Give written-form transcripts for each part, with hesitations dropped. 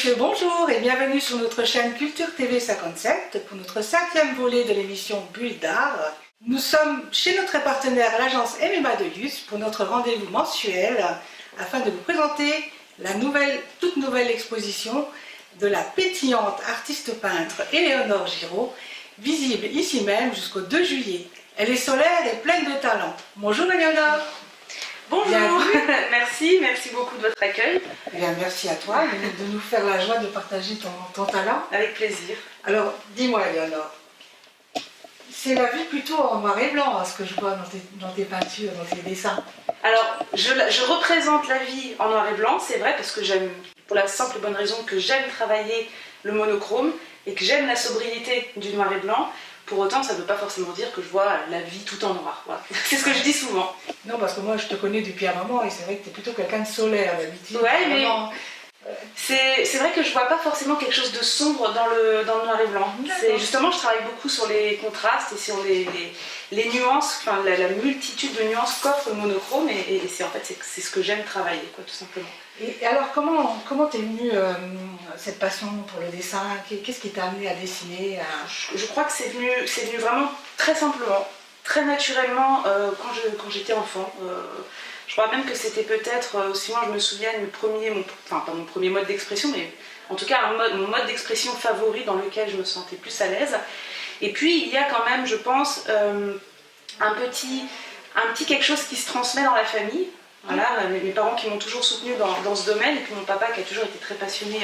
messieurs, bonjour et bienvenue sur notre chaîne Culture TV 57 pour notre 5e volet de l'émission Bulle d'Art. Nous sommes chez notre partenaire, l'agence MMA de Luz, pour notre rendez-vous mensuel afin de vous présenter la toute nouvelle exposition de la pétillante artiste peintre Éléonore Giraud, visible ici même jusqu'au 2 juillet. Elle est solaire et pleine de talent. Bonjour Éléonore. Bonjour, merci beaucoup de votre accueil. Bien, merci à toi de nous faire la joie de partager ton talent. Avec plaisir. Alors, dis-moi Éléonore, c'est la vie plutôt en noir et blanc, hein, ce que je vois dans tes peintures, dans tes dessins. Alors, je représente la vie en noir et blanc, c'est vrai, parce que j'aime, pour la simple et bonne raison que j'aime travailler le monochrome et que j'aime la sobriété du noir et blanc. Pour autant, ça ne veut pas forcément dire que je vois la vie tout en noir. Voilà. C'est ce que je dis souvent. Non, parce que moi, je te connais depuis un moment et c'est vrai que tu es plutôt quelqu'un de solaire d'habitude. Ouais, mais c'est vrai que je ne vois pas forcément quelque chose de sombre dans le noir et blanc. Justement, je travaille beaucoup sur les contrastes et sur les nuances, enfin la multitude de nuances qu'offre le monochrome et en fait, c'est ce que j'aime travailler, quoi, tout simplement. Et alors, comment t'es venue cette passion pour le dessin? Qu'est-ce qui t'a amené à dessiner Je crois que c'est venu vraiment très simplement, très naturellement quand j'étais enfant. Je crois même que c'était peut-être, aussi loin je me souviens, pas mon premier mode d'expression, mais en tout cas mon mode d'expression favori dans lequel je me sentais plus à l'aise. Et puis il y a quand même, je pense, un petit quelque chose qui se transmet dans la famille. Voilà, mes parents qui m'ont toujours soutenue dans ce domaine, et puis mon papa qui a toujours été très passionné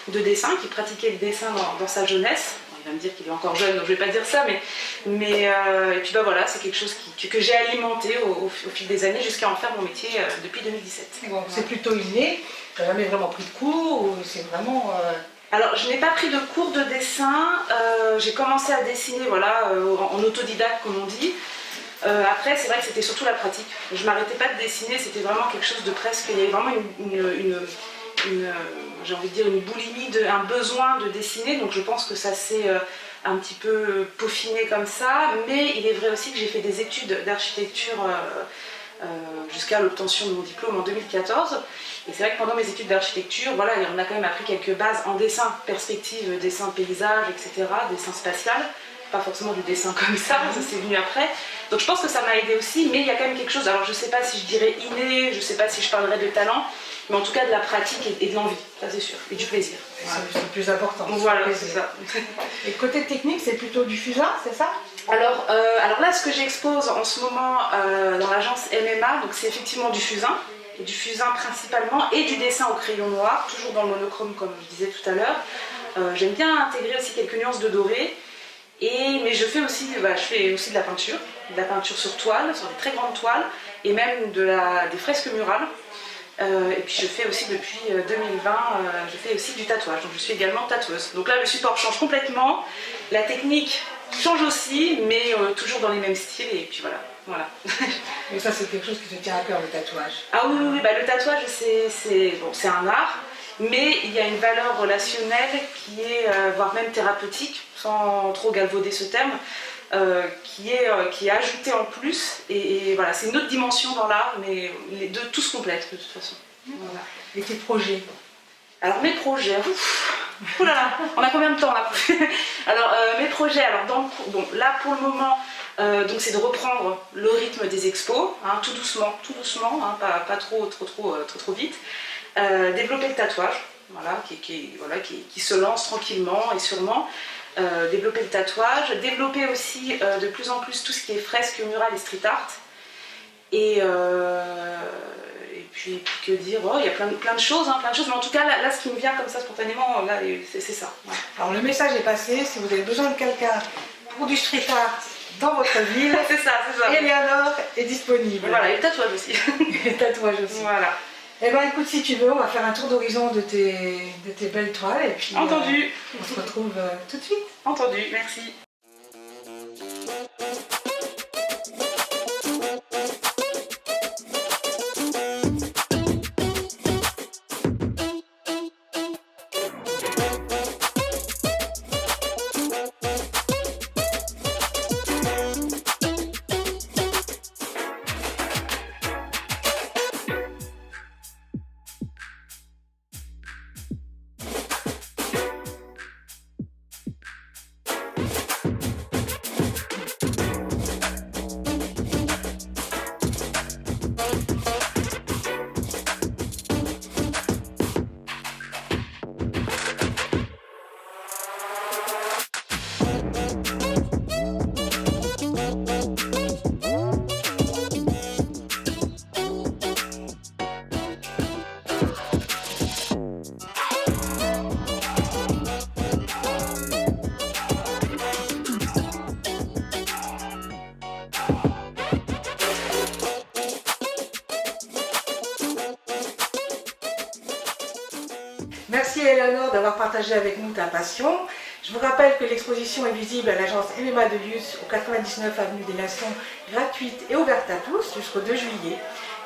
de dessin, qui pratiquait le dessin dans sa jeunesse. Il va me dire qu'il est encore jeune, donc je ne vais pas dire ça, mais et puis bah voilà, c'est quelque chose que j'ai alimenté au fil des années jusqu'à en faire mon métier depuis 2017. Bon, c'est plutôt inné, tu n'as jamais vraiment pris de cours ou c'est vraiment... Alors, je n'ai pas pris de cours de dessin, j'ai commencé à dessiner voilà, en autodidacte comme on dit. Après, c'est vrai que c'était surtout la pratique. Je m'arrêtais pas de dessiner, c'était vraiment quelque chose de presque... Il y avait vraiment j'ai envie de dire une boulimie, un besoin de dessiner, donc je pense que ça s'est un petit peu peaufiné comme ça, mais il est vrai aussi que j'ai fait des études d'architecture jusqu'à l'obtention de mon diplôme en 2014, et c'est vrai que pendant mes études d'architecture, voilà, on a quand même appris quelques bases en dessin, perspective, dessin paysage, etc., dessin spatial, pas forcément du dessin comme ça c'est venu après, donc je pense que ça m'a aidé aussi, mais il y a quand même quelque chose, alors je sais pas si je dirais inné, je sais pas si je parlerais de talent, mais en tout cas de la pratique et de l'envie, ça c'est sûr, et du plaisir. Voilà. C'est le plus important. Voilà, c'est ça. Et côté technique, c'est plutôt du fusain, c'est ça? Alors là, ce que j'expose en ce moment dans l'agence MMA, donc c'est effectivement du fusain principalement, et du dessin au crayon noir, toujours dans le monochrome comme je disais tout à l'heure. J'aime bien intégrer aussi quelques nuances de doré, mais je fais aussi de la peinture sur toile, sur des très grandes toiles, et même des fresques murales. Et puis je fais aussi depuis 2020, je fais aussi du tatouage, donc je suis également tatoueuse. Donc là le support change complètement, la technique change aussi, mais toujours dans les mêmes styles, et puis voilà. Mais ça c'est quelque chose qui te tient à cœur, le tatouage. Ah oui, bah, le tatouage c'est un art, mais il y a une valeur relationnelle qui est, voire même thérapeutique, sans trop galvauder ce terme, qui est ajouté en plus, et voilà, c'est une autre dimension dans l'art, mais les deux tous se complètent de toute façon. Voilà. Et tes projets? Alors mes projets, oh là là, on a combien de temps là? Alors mes projets, là pour le moment, donc c'est de reprendre le rythme des expos, hein, tout doucement, hein, pas trop vite, développer le tatouage, voilà, qui se lance tranquillement et sûrement. Développer le tatouage, développer aussi de plus en plus tout ce qui est fresque, murale et street art. Et puis que dire, il y a plein de choses, mais en tout cas là ce qui me vient comme ça spontanément, là c'est ça. Ouais. Alors le message est passé, si vous avez besoin de quelqu'un pour du street art dans votre ville, c'est ça. Éléonore est disponible. Voilà, et le tatouage aussi. Et le tatouage aussi. Voilà. Eh bien écoute, si tu veux, on va faire un tour d'horizon de tes belles toiles et puis entendu. On se retrouve tout de suite. Entendu, merci. Merci Eleanor d'avoir partagé avec nous ta passion. Je vous rappelle que l'exposition est visible à l'agence MMA de Luz au 99 avenue des Nations, gratuite et ouverte à tous jusqu'au 2 juillet.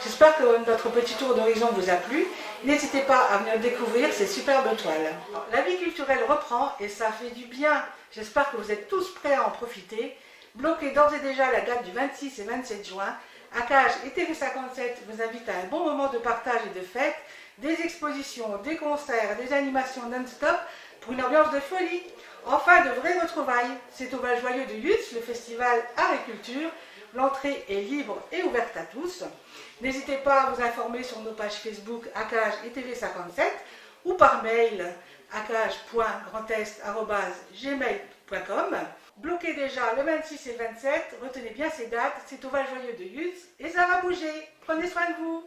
J'espère que notre petit tour d'horizon vous a plu. N'hésitez pas à venir découvrir ces superbes toiles. La vie culturelle reprend et ça fait du bien. J'espère que vous êtes tous prêts à en profiter. Bloquez d'ores et déjà la date du 26 et 27 juin. ACAGE et TV57 vous invitent à un bon moment de partage et de fête, des expositions, des concerts, des animations non-stop pour une ambiance de folie. Enfin, de vraies retrouvailles. C'est au Val-Joyeux de Lutz, le festival Art et Culture. L'entrée est libre et ouverte à tous. N'hésitez pas à vous informer sur nos pages Facebook ACAGE et TV57 ou par mail acage.grandest@gmail.com. Bloquez déjà le 26 et le 27, retenez bien ces dates, c'est au Val-Joyeux de Lutz et ça va bouger. Prenez soin de vous.